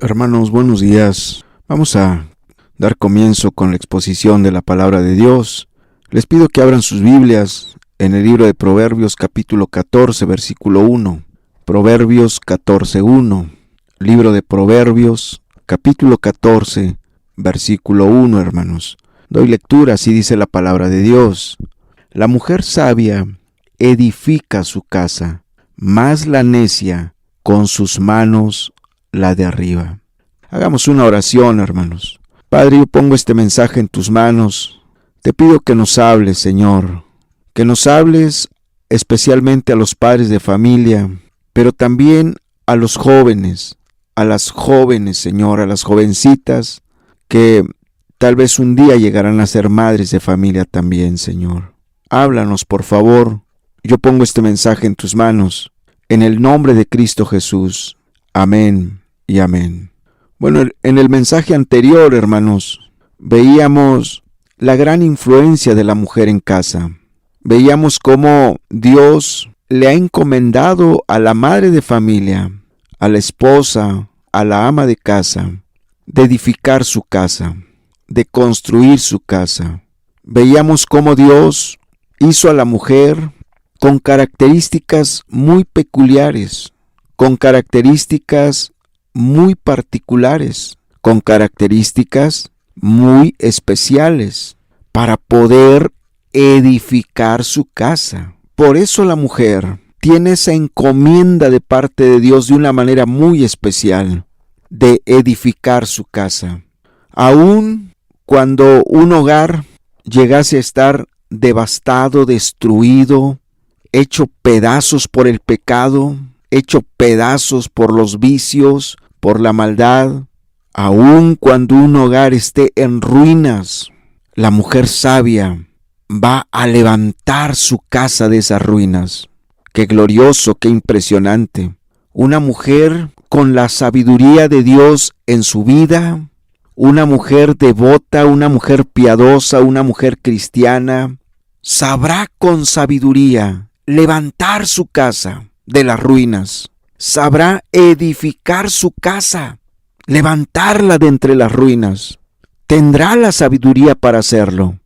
Hermanos, buenos días. Vamos a dar comienzo con la exposición de la palabra de Dios. Les pido que abran sus Biblias en el libro de Proverbios capítulo 14, versículo 1. Proverbios 14:1. Libro de Proverbios capítulo 14, versículo 1, hermanos. Doy lectura, así dice la palabra de Dios. La mujer sabia edifica su casa, mas la necia con sus manos la derriba. Hagamos una oración, hermanos. Padre, yo pongo este mensaje en tus manos. Te pido que nos hables, Señor. Que nos hables especialmente a los padres de familia, pero también a los jóvenes, a las jóvenes, Señor, a las jovencitas que tal vez un día llegarán a ser madres de familia también, Señor. Háblanos, por favor. Yo pongo este mensaje en tus manos, en el nombre de Cristo Jesús. Amén y amén. Bueno, en el mensaje anterior, hermanos, veíamos la gran influencia de la mujer en casa. Veíamos cómo Dios le ha encomendado a la madre de familia, a la esposa, a la ama de casa, de edificar su casa, de construir su casa. Veíamos cómo Dios hizo a la mujer con características muy peculiares, con características muy particulares, con características muy especiales, para poder edificar su casa. Por eso la mujer tiene esa encomienda de parte de Dios de una manera muy especial, de edificar su casa. Aun cuando un hogar llegase a estar devastado, destruido, hecho pedazos por el pecado, hecho pedazos por los vicios, por la maldad, aun cuando un hogar esté en ruinas, la mujer sabia va a levantar su casa de esas ruinas. Qué glorioso, qué impresionante. Una mujer con la sabiduría de Dios en su vida, una mujer devota, una mujer piadosa, una mujer cristiana, sabrá con sabiduría levantar su casa de las ruinas. Sabrá edificar su casa, levantarla de entre las ruinas. Tendrá la sabiduría para hacerlo.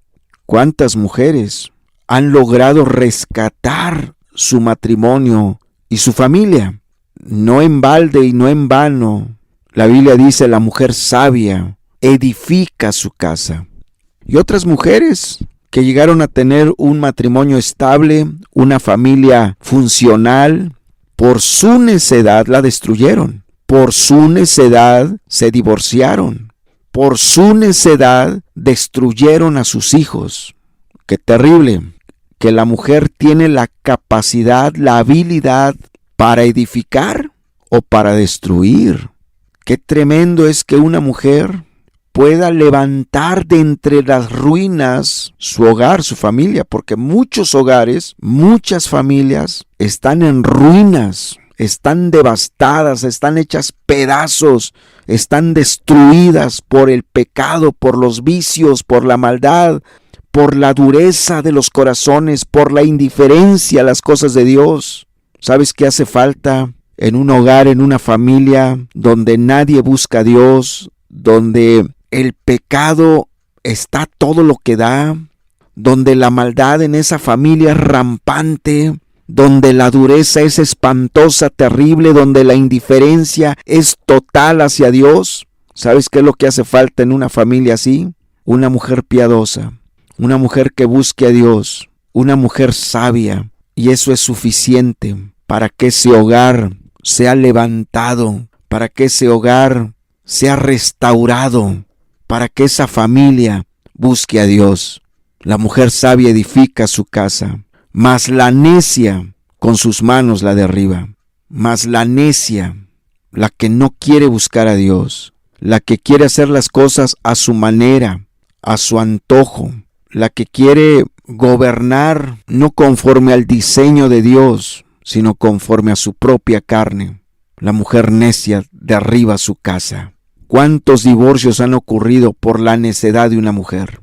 ¿Cuántas mujeres han logrado rescatar su matrimonio y su familia? No en balde y no en vano. La Biblia dice: la mujer sabia edifica su casa. Y otras mujeres que llegaron a tener un matrimonio estable, una familia funcional, por su necedad la destruyeron. Por su necedad se divorciaron. Por su necedad destruyeron a sus hijos. Qué terrible que la mujer tiene la capacidad, la habilidad para edificar o para destruir. Qué tremendo es que una mujer pueda levantar de entre las ruinas su hogar, su familia, porque muchos hogares, muchas familias están en ruinas, están devastadas, están hechas pedazos, están destruidas por el pecado, por los vicios, por la maldad, por la dureza de los corazones, por la indiferencia a las cosas de Dios. ¿Sabes qué hace falta en un hogar, en una familia donde nadie busca a Dios, donde el pecado está todo lo que da, donde la maldad en esa familia es rampante, donde la dureza es espantosa, terrible, donde la indiferencia es total hacia Dios? ¿Sabes qué es lo que hace falta en una familia así? Una mujer piadosa, una mujer que busque a Dios, una mujer sabia, y eso es suficiente para que ese hogar sea levantado, para que ese hogar sea restaurado, para que esa familia busque a Dios. La mujer sabia edifica su casa, mas la necia con sus manos la derriba. Mas la necia, la que no quiere buscar a Dios, la que quiere hacer las cosas a su manera, a su antojo, la que quiere gobernar no conforme al diseño de Dios, sino conforme a su propia carne. La mujer necia derriba su casa. ¿Cuántos divorcios han ocurrido por la necedad de una mujer?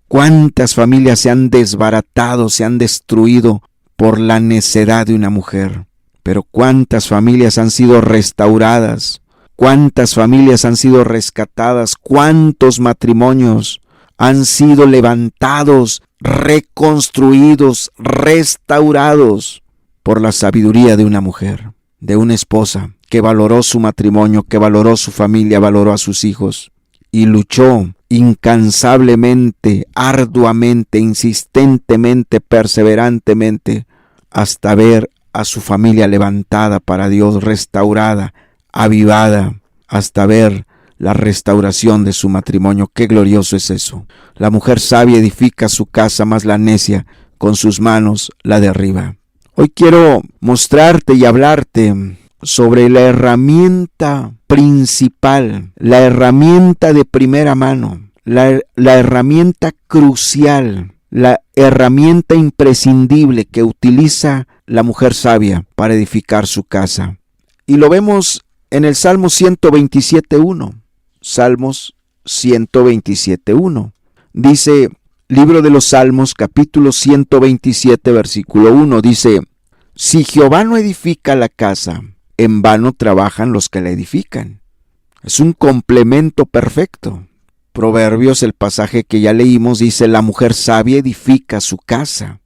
¿Cuántas familias se han desbaratado, se han destruido por la necedad de una mujer? Pero ¿cuántas familias han sido restauradas? ¿Cuántas familias han sido rescatadas? ¿Cuántos matrimonios han sido levantados, reconstruidos, restaurados por la sabiduría de una mujer, de una esposa que valoró su matrimonio, que valoró su familia, valoró a sus hijos y luchó incansablemente, arduamente, insistentemente, perseverantemente, hasta ver a su familia levantada para Dios, restaurada, avivada, hasta ver la restauración de su matrimonio? ¡Qué glorioso es eso! La mujer sabia edifica su casa, mas la necia con sus manos la derriba. Hoy quiero mostrarte y hablarte sobre la herramienta principal, la herramienta de primera mano, la herramienta crucial, la herramienta imprescindible que utiliza la mujer sabia para edificar su casa. Y lo vemos en el Salmo 127.1. Salmos 127.1. Dice, libro de los Salmos, capítulo 127, versículo 1, dice: si Jehová no edifica la casa, en vano trabajan los que la edifican. Es un complemento perfecto. Proverbios, el pasaje que ya leímos, dice: la mujer sabia edifica su casa.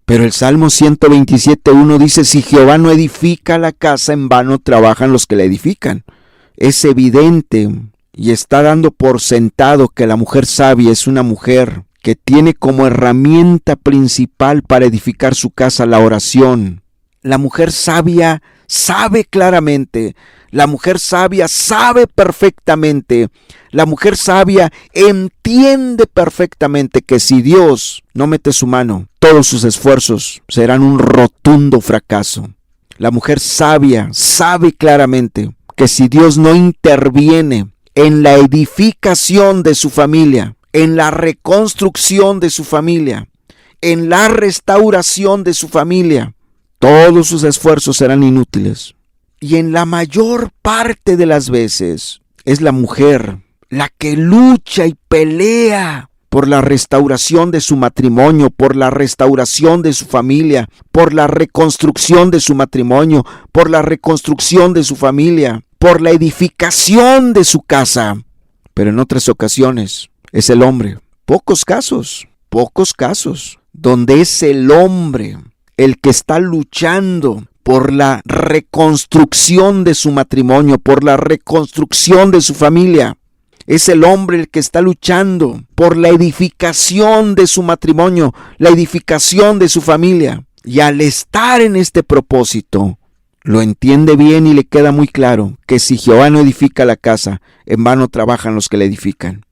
Pero el Salmo 127.1 dice: si Jehová no edifica la casa, en vano trabajan los que la edifican. Es evidente y está dando por sentado que la mujer sabia es una mujer que tiene como herramienta principal para edificar su casa la oración. La mujer sabia sabe claramente, la mujer sabia sabe perfectamente, la mujer sabia entiende perfectamente que si Dios no mete su mano, todos sus esfuerzos serán un rotundo fracaso. La mujer sabia sabe claramente que si Dios no interviene en la edificación de su familia, en la reconstrucción de su familia, en la restauración de su familia, todos sus esfuerzos serán inútiles. Y en la mayor parte de las veces es la mujer la que lucha y pelea por la restauración de su matrimonio, por la restauración de su familia, por la reconstrucción de su matrimonio, por la reconstrucción de su familia, por la edificación de su casa. Pero en otras ocasiones es el hombre. Pocos casos, donde es el hombre el que está luchando por la reconstrucción de su matrimonio, por la reconstrucción de su familia. Es el hombre el que está luchando por la edificación de su matrimonio, la edificación de su familia. Y al estar en este propósito, lo entiende bien y le queda muy claro que si Jehová no edifica la casa, en vano trabajan los que la edifican.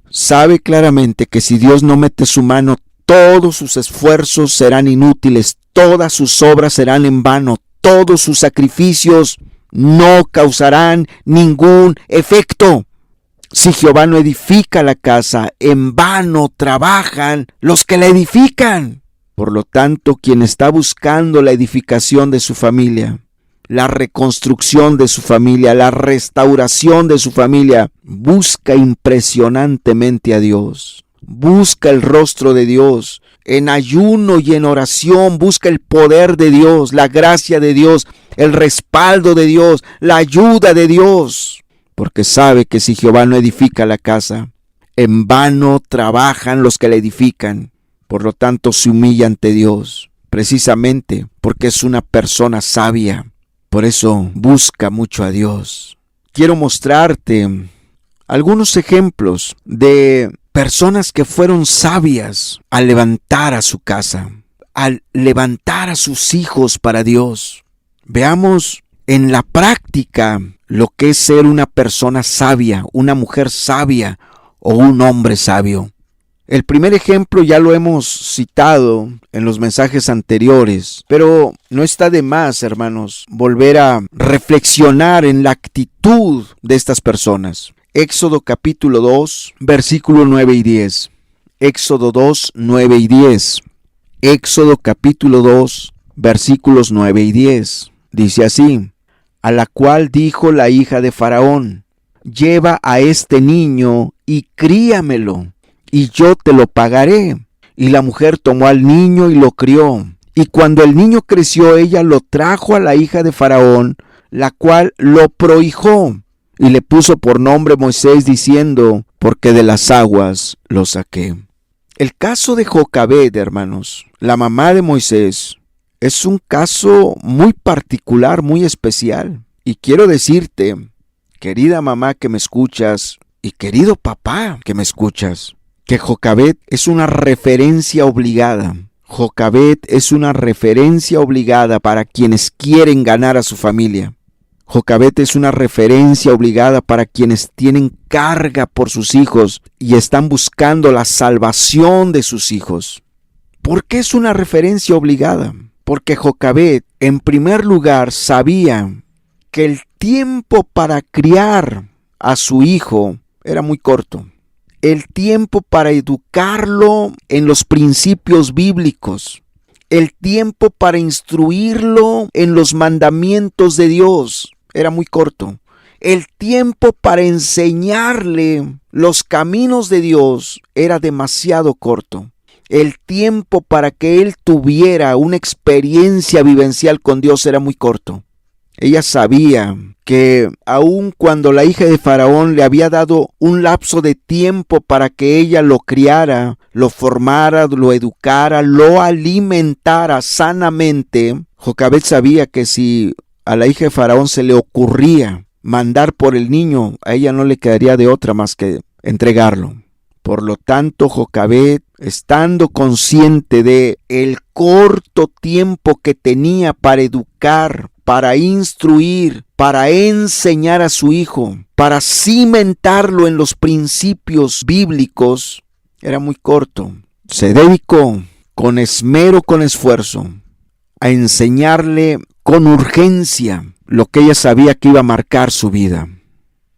Sabe claramente que si Dios no mete su mano, todos sus esfuerzos serán inútiles, todas sus obras serán en vano, todos sus sacrificios no causarán ningún efecto. Si Jehová no edifica la casa, en vano trabajan los que la edifican. Por lo tanto, quien está buscando la edificación de su familia, la reconstrucción de su familia, la restauración de su familia, busca impresionantemente a Dios. Busca el rostro de Dios, en ayuno y en oración, busca el poder de Dios, la gracia de Dios, el respaldo de Dios, la ayuda de Dios, porque sabe que si Jehová no edifica la casa, en vano trabajan los que la edifican. Por lo tanto, se humilla ante Dios, precisamente porque es una persona sabia. Por eso busca mucho a Dios. Quiero mostrarte algunos ejemplos de personas que fueron sabias al levantar a su casa, al levantar a sus hijos para Dios. Veamos en la práctica lo que es ser una persona sabia, una mujer sabia o un hombre sabio. El primer ejemplo ya lo hemos citado en los mensajes anteriores, pero no está de más, hermanos, volver a reflexionar en la actitud de estas personas. Éxodo capítulo 2, versículo 9 y 10. Éxodo 2, 9 y 10. Éxodo capítulo 2, versículos 9 y 10. Dice así: a la cual dijo la hija de Faraón: lleva a este niño y críamelo, y yo te lo pagaré. Y la mujer tomó al niño y lo crió. Y cuando el niño creció, ella lo trajo a la hija de Faraón, la cual lo prohijó. y le puso por nombre Moisés, diciendo, porque de las aguas lo saqué. El caso de Jocabed, hermanos, la mamá de Moisés, es un caso muy particular, muy especial. Y quiero decirte, querida mamá que me escuchas y querido papá que me escuchas, que Jocabed es una referencia obligada. Jocabed es una referencia obligada para quienes quieren ganar a su familia. Jocabed es una referencia obligada para quienes tienen carga por sus hijos y están buscando la salvación de sus hijos. ¿Por qué es una referencia obligada? Porque Jocabed, en primer lugar, sabía que el tiempo para criar a su hijo era muy corto. El tiempo para educarlo en los principios bíblicos. El tiempo para instruirlo en los mandamientos de Dios era muy corto. El tiempo para enseñarle los caminos de Dios era demasiado corto. El tiempo para que él tuviera una experiencia vivencial con Dios era muy corto. Ella sabía que aun cuando la hija de Faraón le había dado un lapso de tiempo para que ella lo criara, lo formara, lo educara, lo alimentara sanamente, Jocabed sabía que si a la hija de Faraón se le ocurría mandar por el niño, a ella no le quedaría de otra más que entregarlo. Por lo tanto, Jocabed, estando consciente de el corto tiempo que tenía para educar, para instruir, para enseñar a su hijo, para cimentarlo en los principios bíblicos, era muy corto. Se dedicó con esmero, con esfuerzo, a enseñarle con urgencia lo que ella sabía que iba a marcar su vida.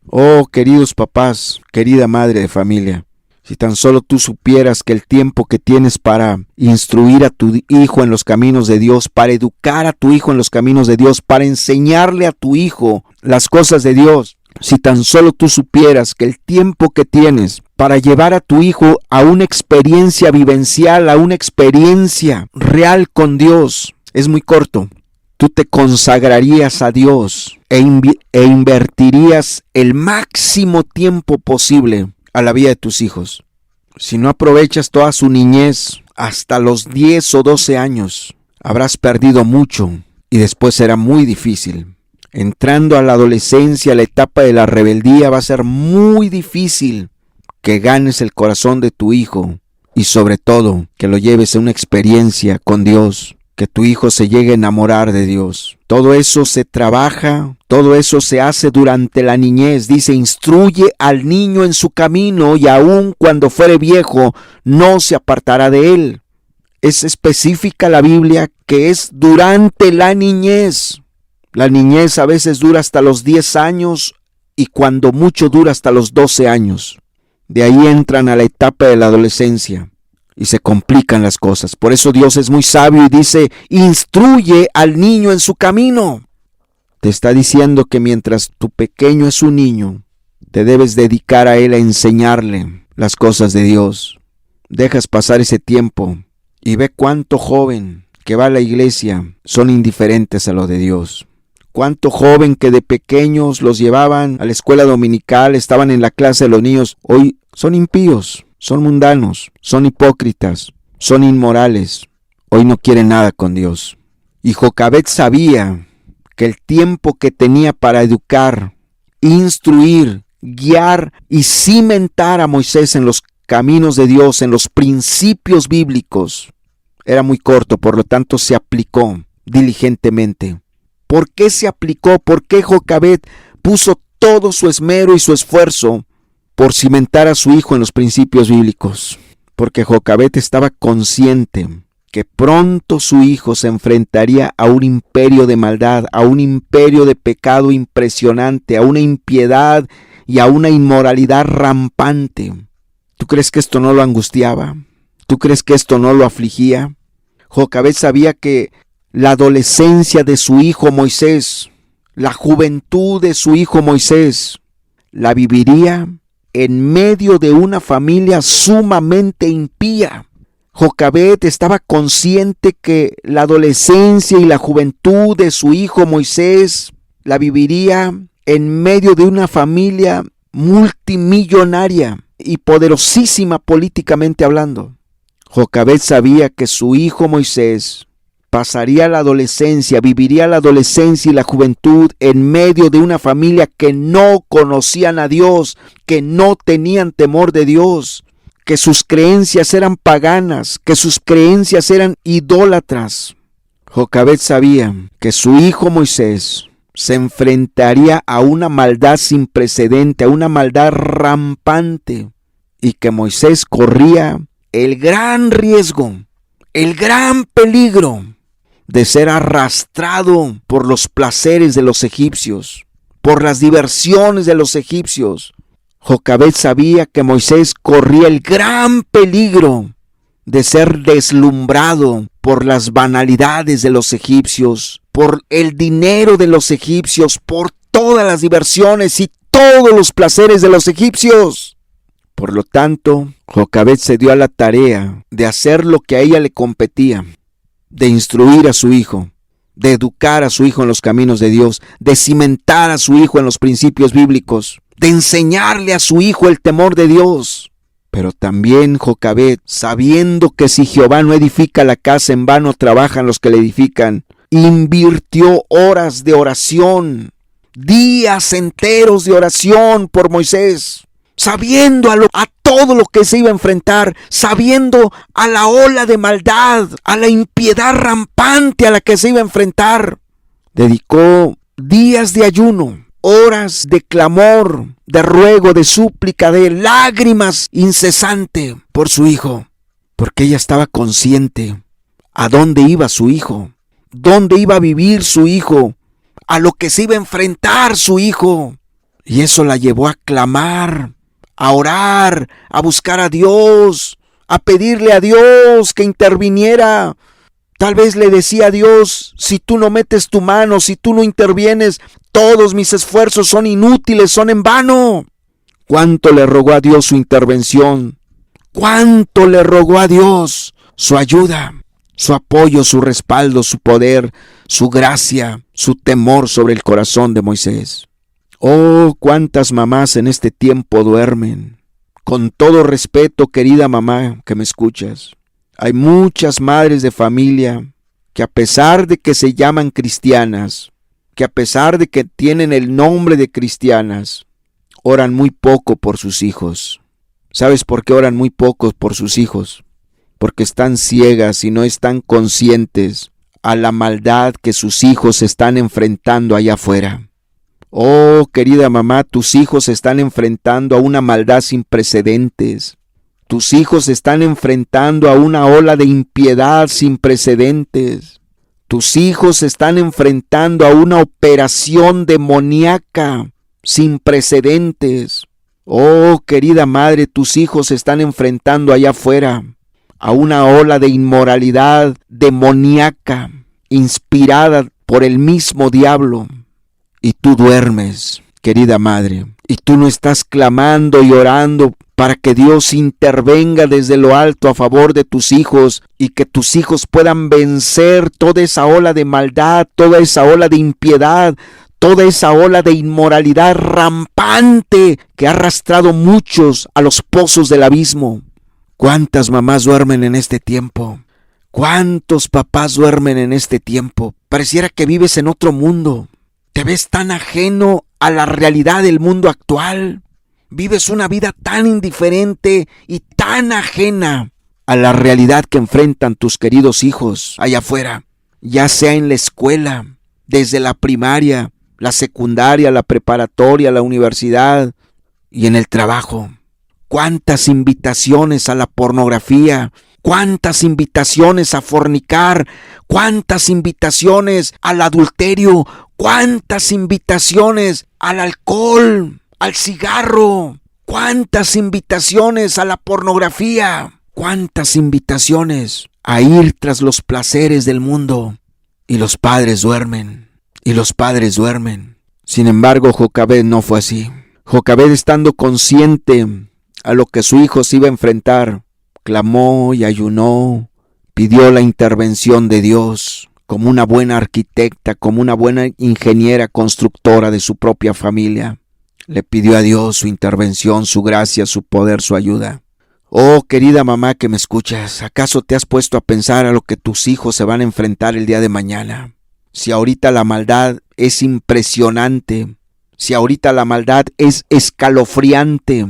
Oh, queridos papás, querida madre de familia, si tan solo tú supieras que el tiempo que tienes para instruir a tu hijo en los caminos de Dios, para educar a tu hijo en los caminos de Dios, para enseñarle a tu hijo las cosas de Dios, si tan solo tú supieras que el tiempo que tienes para llevar a tu hijo a una experiencia vivencial, a una experiencia real con Dios, es muy corto. Tú te consagrarías a Dios e invertirías el máximo tiempo posible a la vida de tus hijos. Si no aprovechas toda su niñez hasta los 10 o 12 años, habrás perdido mucho y después será muy difícil. Entrando a la adolescencia, la etapa de la rebeldía, va a ser muy difícil que ganes el corazón de tu hijo y sobre todo que lo lleves a una experiencia con Dios, que tu hijo se llegue a enamorar de Dios. Todo eso se trabaja, todo eso se hace durante la niñez. Dice, instruye al niño en su camino y aun cuando fuere viejo, no se apartará de él. Es específica la Biblia que es durante la niñez. La niñez a veces dura hasta los 10 años y cuando mucho dura hasta los 12 años. De ahí entran a la etapa de la adolescencia. Y se complican las cosas. Por eso Dios es muy sabio y dice, instruye al niño en su camino. Te está diciendo que mientras tu pequeño es un niño, te debes dedicar a él a enseñarle las cosas de Dios. Dejas pasar ese tiempo y ve cuánto joven que va a la iglesia son indiferentes a lo de Dios. Cuánto joven que de pequeños los llevaban a la escuela dominical, estaban en la clase de los niños, hoy son impíos. Son mundanos, son hipócritas, son inmorales. Hoy no quieren nada con Dios. Y Jocabed sabía que el tiempo que tenía para educar, instruir, guiar y cimentar a Moisés en los caminos de Dios, en los principios bíblicos, era muy corto. Por lo tanto, se aplicó diligentemente. ¿Por qué se aplicó? ¿Por qué Jocabed puso todo su esmero y su esfuerzo por cimentar a su hijo en los principios bíblicos? Porque Jocabed estaba consciente que pronto su hijo se enfrentaría a un imperio de maldad, a un imperio de pecado impresionante, a una impiedad y a una inmoralidad rampante. ¿Tú crees que esto no lo angustiaba? ¿Tú crees que esto no lo afligía? Jocabed sabía que la adolescencia de su hijo Moisés, la juventud de su hijo Moisés, la viviría en medio de una familia sumamente impía. Jocabed estaba consciente que la adolescencia y la juventud de su hijo Moisés la viviría en medio de una familia multimillonaria y poderosísima políticamente hablando. Jocabed sabía que su hijo Moisés pasaría la adolescencia, viviría la adolescencia y la juventud en medio de una familia que no conocían a Dios, que no tenían temor de Dios, que sus creencias eran paganas, que sus creencias eran idólatras. Jocabed sabía que su hijo Moisés se enfrentaría a una maldad sin precedente, a una maldad rampante, y que Moisés corría el gran riesgo, el gran peligro de ser arrastrado por los placeres de los egipcios, por las diversiones de los egipcios. Jocabed sabía que Moisés corría el gran peligro de ser deslumbrado por las banalidades de los egipcios, por el dinero de los egipcios, por todas las diversiones y todos los placeres de los egipcios. Por lo tanto, Jocabed se dio a la tarea de hacer lo que a ella le competía, de instruir a su hijo, de educar a su hijo en los caminos de Dios, de cimentar a su hijo en los principios bíblicos, de enseñarle a su hijo el temor de Dios. Pero también Jocabed, sabiendo que si Jehová no edifica la casa, en vano trabajan los que la edifican, invirtió horas de oración, días enteros de oración por Moisés, sabiendo a todo lo que se iba a enfrentar, sabiendo a la ola de maldad, a la impiedad rampante a la que se iba a enfrentar. Dedicó días de ayuno, horas de clamor, de ruego, de súplica, de lágrimas incesante por su hijo, porque ella estaba consciente a dónde iba su hijo, dónde iba a vivir su hijo, a lo que se iba a enfrentar su hijo. Y eso la llevó a clamar, a orar, a buscar a Dios, a pedirle a Dios que interviniera. Tal vez le decía a Dios: si tú no metes tu mano, si tú no intervienes, todos mis esfuerzos son inútiles, son en vano. ¿Cuánto le rogó a Dios su intervención? ¿Cuánto le rogó a Dios su ayuda, su apoyo, su respaldo, su poder, su gracia, su temor sobre el corazón de Moisés? Oh, cuántas mamás en este tiempo duermen. Con todo respeto, querida mamá que me escuchas, hay muchas madres de familia que, a pesar de que se llaman cristianas, que a pesar de que tienen el nombre de cristianas, oran muy poco por sus hijos. ¿Sabes por qué oran muy poco por sus hijos? Porque están ciegas y no están conscientes a la maldad que sus hijos están enfrentando allá afuera. Oh, querida mamá, tus hijos se están enfrentando a una maldad sin precedentes. Tus hijos se están enfrentando a una ola de impiedad sin precedentes. Tus hijos se están enfrentando a una operación demoníaca sin precedentes. Oh, querida madre, tus hijos se están enfrentando allá afuera a una ola de inmoralidad demoníaca, inspirada por el mismo diablo. Y tú duermes, querida madre, y tú no estás clamando y orando para que Dios intervenga desde lo alto a favor de tus hijos y que tus hijos puedan vencer toda esa ola de maldad, toda esa ola de impiedad, toda esa ola de inmoralidad rampante que ha arrastrado muchos a los pozos del abismo. ¿Cuántas mamás duermen en este tiempo? ¿Cuántos papás duermen en este tiempo? Pareciera que vives en otro mundo. ¿Te ves tan ajeno a la realidad del mundo actual? Vives una vida tan indiferente y tan ajena a la realidad que enfrentan tus queridos hijos allá afuera, ya sea en la escuela, desde la primaria, la secundaria, la preparatoria, la universidad y en el trabajo. ¿Cuántas invitaciones a la pornografía? ¿Cuántas invitaciones a fornicar? ¿Cuántas invitaciones al adulterio? ¿Cuántas invitaciones al alcohol, al cigarro? ¿Cuántas invitaciones a la pornografía? ¿Cuántas invitaciones a ir tras los placeres del mundo? Y los padres duermen, y los padres duermen. Sin embargo, Jocabed no fue así. Jocabed, estando consciente a lo que su hijo se iba a enfrentar, clamó y ayunó, pidió la intervención de Dios, como una buena arquitecta, como una buena ingeniera constructora de su propia familia. Le pidió a Dios su intervención, su gracia, su poder, su ayuda. Oh, querida mamá que me escuchas, ¿acaso te has puesto a pensar a lo que tus hijos se van a enfrentar el día de mañana? Si ahorita la maldad es impresionante, si ahorita la maldad es escalofriante,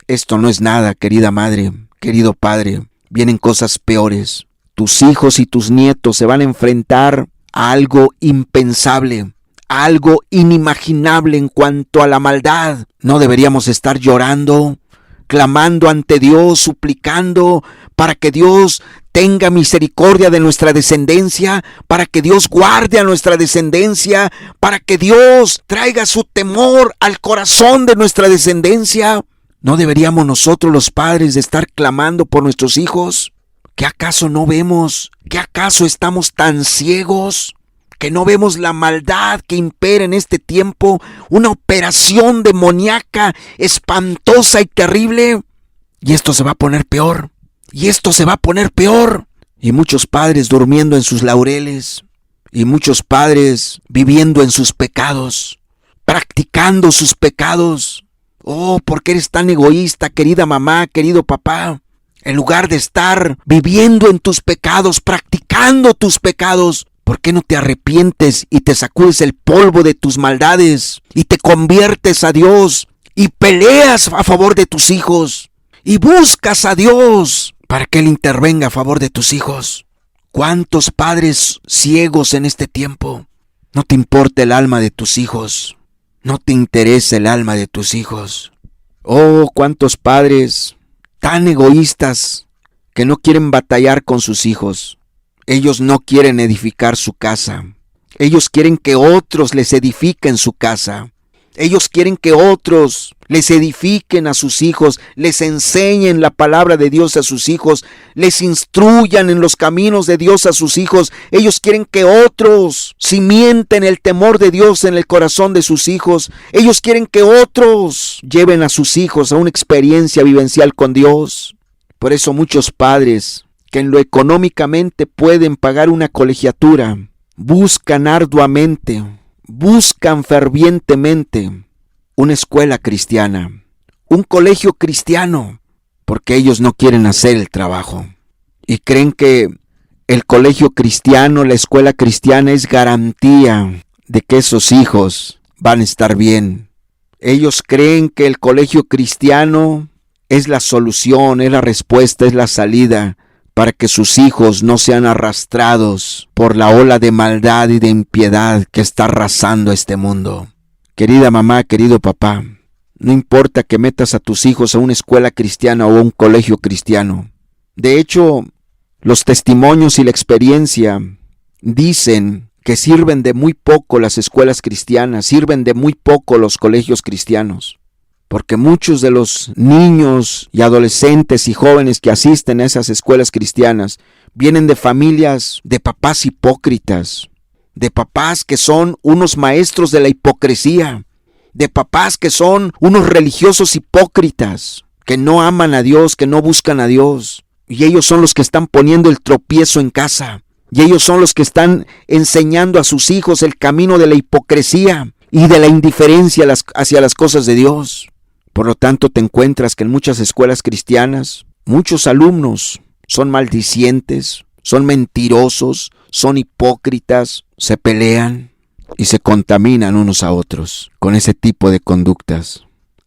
esto no es nada, querida madre, querido padre, vienen cosas peores. Tus hijos y tus nietos se van a enfrentar a algo impensable, a algo inimaginable en cuanto a la maldad. No deberíamos estar llorando, clamando ante Dios, suplicando para que Dios tenga misericordia de nuestra descendencia, para que Dios guarde a nuestra descendencia, para que Dios traiga su temor al corazón de nuestra descendencia. ¿No deberíamos nosotros los padres de estar clamando por nuestros hijos? ¿Qué acaso no vemos? ¿Qué acaso estamos tan ciegos que no vemos la maldad que impera en este tiempo? Una operación demoníaca espantosa y terrible. Y esto se va a poner peor. Y esto se va a poner peor. Y muchos padres durmiendo en sus laureles. Y muchos padres viviendo en sus pecados. Practicando sus pecados. Oh, ¿por qué eres tan egoísta, querida mamá, querido papá? En lugar de estar viviendo en tus pecados, practicando tus pecados, ¿por qué no te arrepientes y te sacudes el polvo de tus maldades y te conviertes a Dios y peleas a favor de tus hijos y buscas a Dios para que Él intervenga a favor de tus hijos? ¿Cuántos padres ciegos en este tiempo? No te importa el alma de tus hijos. No te interesa el alma de tus hijos. Oh, cuántos padres tan egoístas que no quieren batallar con sus hijos. Ellos no quieren edificar su casa. Ellos quieren que otros les edifiquen su casa. Ellos quieren que otros les edifiquen a sus hijos, les enseñen la palabra de Dios a sus hijos, les instruyan en los caminos de Dios a sus hijos. Ellos quieren que otros cimienten el temor de Dios en el corazón de sus hijos. Ellos quieren que otros lleven a sus hijos a una experiencia vivencial con Dios. Por eso muchos padres que en lo económicamente pueden pagar una colegiatura, buscan arduamente, buscan fervientemente una escuela cristiana, un colegio cristiano, porque ellos no quieren hacer el trabajo. Y creen que el colegio cristiano, la escuela cristiana es garantía de que esos hijos van a estar bien. Ellos creen que el colegio cristiano es la solución, es la respuesta, es la salida para que sus hijos no sean arrastrados por la ola de maldad y de impiedad que está arrasando este mundo. Querida mamá, querido papá, no importa que metas a tus hijos a una escuela cristiana o a un colegio cristiano. De hecho, los testimonios y la experiencia dicen que sirven de muy poco las escuelas cristianas, sirven de muy poco los colegios cristianos. Porque muchos de los niños y adolescentes y jóvenes que asisten a esas escuelas cristianas vienen de familias de papás hipócritas, de papás que son unos maestros de la hipocresía, de papás que son unos religiosos hipócritas, que no aman a Dios, que no buscan a Dios. Y ellos son los que están poniendo el tropiezo en casa. Y ellos son los que están enseñando a sus hijos el camino de la hipocresía y de la indiferencia hacia las cosas de Dios. Por lo tanto, te encuentras que en muchas escuelas cristianas, muchos alumnos son maldicientes, son mentirosos, son hipócritas, se pelean y se contaminan unos a otros con ese tipo de conductas.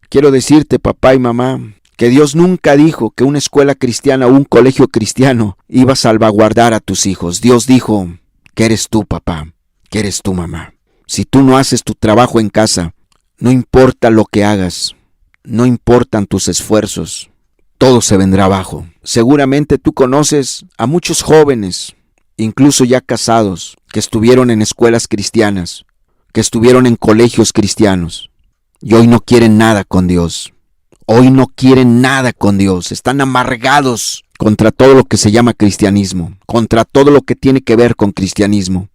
Quiero decirte, papá y mamá, que Dios nunca dijo que una escuela cristiana o un colegio cristiano iba a salvaguardar a tus hijos. Dios dijo que eres tú, papá, que eres tú, mamá. Si tú no haces tu trabajo en casa, no importa lo que hagas, no importan tus esfuerzos, todo se vendrá abajo. Seguramente tú conoces a muchos jóvenes, incluso ya casados, que estuvieron en escuelas cristianas, que estuvieron en colegios cristianos, y hoy no quieren nada con Dios. Hoy no quieren nada con Dios. Están amargados contra todo lo que se llama cristianismo, contra todo lo que tiene que ver con cristianismo,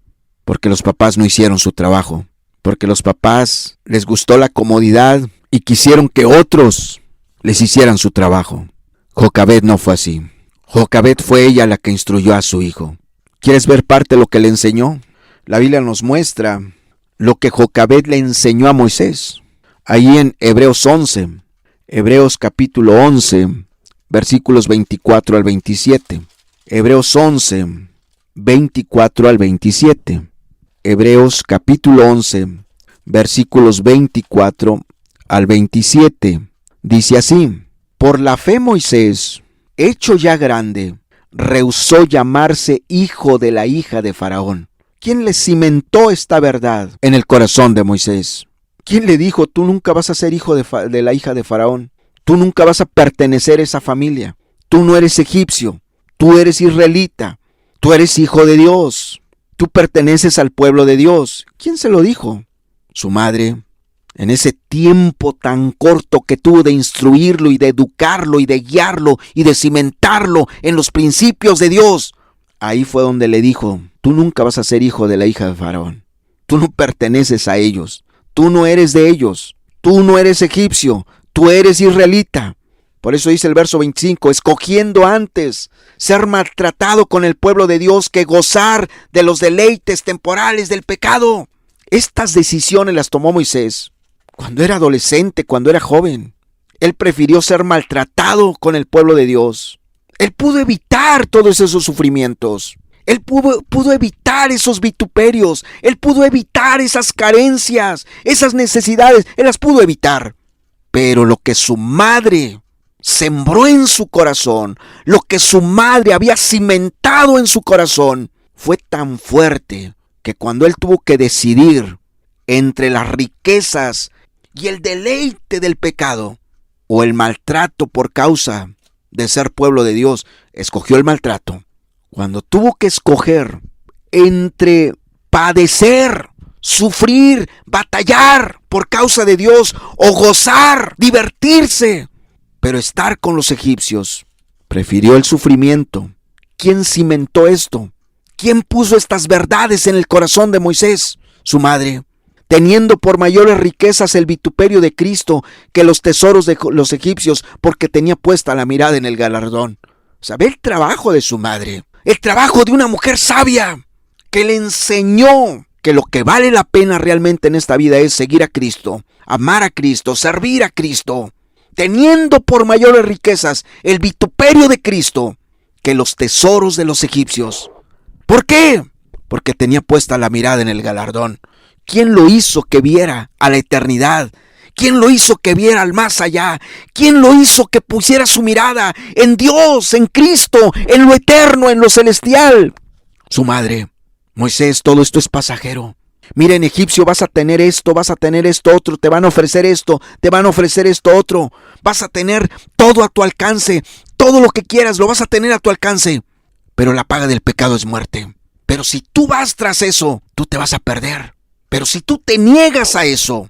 porque los papás no hicieron su trabajo, porque los papás les gustó la comodidad y quisieron que otros les hicieran su trabajo. Jocabed no fue así. Jocabed fue ella la que instruyó a su hijo. ¿Quieres ver parte de lo que le enseñó? La Biblia nos muestra lo que Jocabed le enseñó a Moisés. Ahí en Hebreos 11, Hebreos capítulo 11, versículos 24 al 27. Hebreos 11, 24 al 27. Hebreos capítulo 11, versículos 24 al 27. Dice así: por la fe Moisés, hecho ya grande, rehusó llamarse hijo de la hija de Faraón. ¿Quién le cimentó esta verdad en el corazón de Moisés? ¿Quién le dijo, tú nunca vas a ser hijo de la hija de Faraón? Tú nunca vas a pertenecer a esa familia. Tú no eres egipcio, tú eres israelita, tú eres hijo de Dios, tú perteneces al pueblo de Dios. ¿Quién se lo dijo? Su madre. En ese tiempo tan corto que tuvo de instruirlo y de educarlo y de guiarlo y de cimentarlo en los principios de Dios, ahí fue donde le dijo, tú nunca vas a ser hijo de la hija de Faraón. Tú no perteneces a ellos. Tú no eres de ellos. Tú no eres egipcio. Tú eres israelita. Por eso dice el verso 25, escogiendo antes ser maltratado con el pueblo de Dios que gozar de los deleites temporales del pecado. Estas decisiones las tomó Moisés cuando era adolescente, cuando era joven. Él prefirió ser maltratado con el pueblo de Dios. Él pudo evitar todos esos sufrimientos. Él pudo evitar esos vituperios. Él pudo evitar esas carencias, esas necesidades. Él las pudo evitar. Pero lo que su madre sembró en su corazón, lo que su madre había cimentado en su corazón, fue tan fuerte que cuando él tuvo que decidir entre las riquezas y el deleite del pecado o el maltrato por causa de ser pueblo de Dios, escogió el maltrato. Cuando tuvo que escoger entre padecer, sufrir, batallar por causa de Dios o gozar, divertirse, pero estar con los egipcios, prefirió el sufrimiento. ¿Quién cimentó esto? ¿Quién puso estas verdades en el corazón de Moisés? Su madre. Teniendo por mayores riquezas el vituperio de Cristo que los tesoros de los egipcios, porque tenía puesta la mirada en el galardón. O sea, ve el trabajo de su madre, el trabajo de una mujer sabia que le enseñó que lo que vale la pena realmente en esta vida es seguir a Cristo, amar a Cristo, servir a Cristo, teniendo por mayores riquezas el vituperio de Cristo que los tesoros de los egipcios. ¿Por qué? Porque tenía puesta la mirada en el galardón. ¿Quién lo hizo que viera a la eternidad? ¿Quién lo hizo que viera al más allá? ¿Quién lo hizo que pusiera su mirada en Dios, en Cristo, en lo eterno, en lo celestial? Su madre. Moisés, todo esto es pasajero. Mira, en egipcio vas a tener esto otro, te van a ofrecer esto otro. Vas a tener todo a tu alcance, todo lo que quieras lo vas a tener a tu alcance. Pero la paga del pecado es muerte. Pero si tú vas tras eso, tú te vas a perder. Pero si tú te niegas a eso,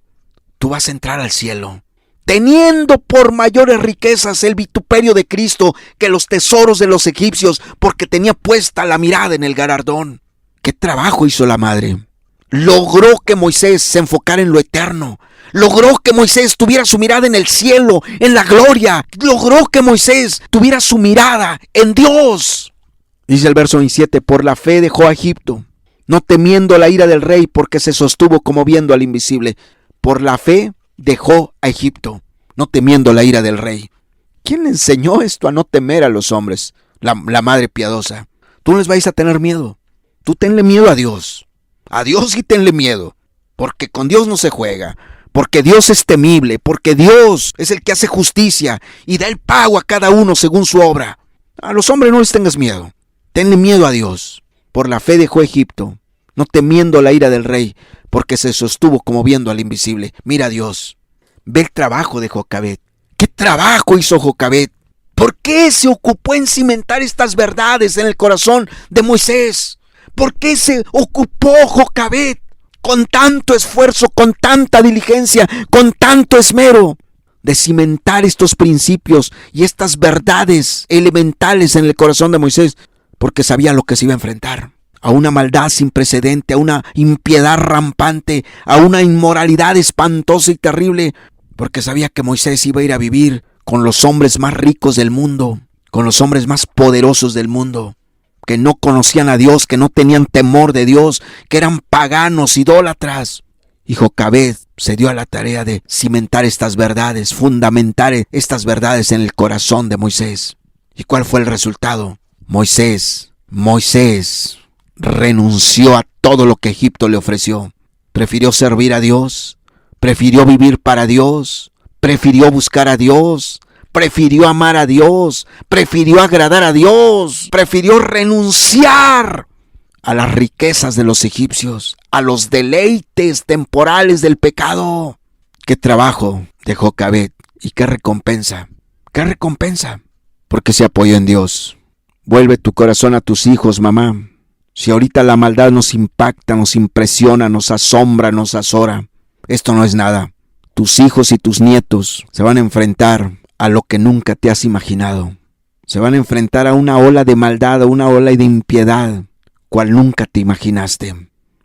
tú vas a entrar al cielo, teniendo por mayores riquezas el vituperio de Cristo que los tesoros de los egipcios, porque tenía puesta la mirada en el galardón. ¿Qué trabajo hizo la madre? Logró que Moisés se enfocara en lo eterno. Logró que Moisés tuviera su mirada en el cielo, en la gloria. Logró que Moisés tuviera su mirada en Dios. Dice el verso 27, por la fe dejó a Egipto, no temiendo la ira del rey, porque se sostuvo como viendo al invisible. Por la fe dejó a Egipto, no temiendo la ira del rey. ¿Quién le enseñó esto a no temer a los hombres? La madre piadosa. Tú no les vais a tener miedo. Tú tenle miedo a Dios. A Dios sí tenle miedo. Porque con Dios no se juega. Porque Dios es temible. Porque Dios es el que hace justicia y da el pago a cada uno según su obra. A los hombres no les tengas miedo. Tenle miedo a Dios. Por la fe dejó Egipto, no temiendo la ira del rey, porque se sostuvo como viendo al invisible. Mira a Dios. Ve el trabajo de Jocabed. ¿Qué trabajo hizo Jocabed? ¿Por qué se ocupó en cimentar estas verdades en el corazón de Moisés? ¿Por qué se ocupó Jocabed con tanto esfuerzo, con tanta diligencia, con tanto esmero de cimentar estos principios y estas verdades elementales en el corazón de Moisés? Porque sabía lo que se iba a enfrentar, a una maldad sin precedente, a una impiedad rampante, a una inmoralidad espantosa y terrible, porque sabía que Moisés iba a ir a vivir con los hombres más ricos del mundo, con los hombres más poderosos del mundo, que no conocían a Dios, que no tenían temor de Dios, que eran paganos, idólatras. Y Jocabed se dio a la tarea de cimentar estas verdades, fundamentar estas verdades en el corazón de Moisés. ¿Y cuál fue el resultado? Moisés renunció a todo lo que Egipto le ofreció. Prefirió servir a Dios, prefirió vivir para Dios, prefirió buscar a Dios, prefirió amar a Dios, prefirió agradar a Dios, prefirió renunciar a las riquezas de los egipcios, a los deleites temporales del pecado. ¡Qué trabajo de Jocabed! ¿Y qué recompensa? ¿Qué recompensa? Porque se apoyó en Dios. Vuelve tu corazón a tus hijos, mamá. Si ahorita la maldad nos impacta, nos impresiona, nos asombra, nos azora, esto no es nada. Tus hijos y tus nietos se van a enfrentar a lo que nunca te has imaginado. Se van a enfrentar a una ola de maldad, a una ola de impiedad, cual nunca te imaginaste.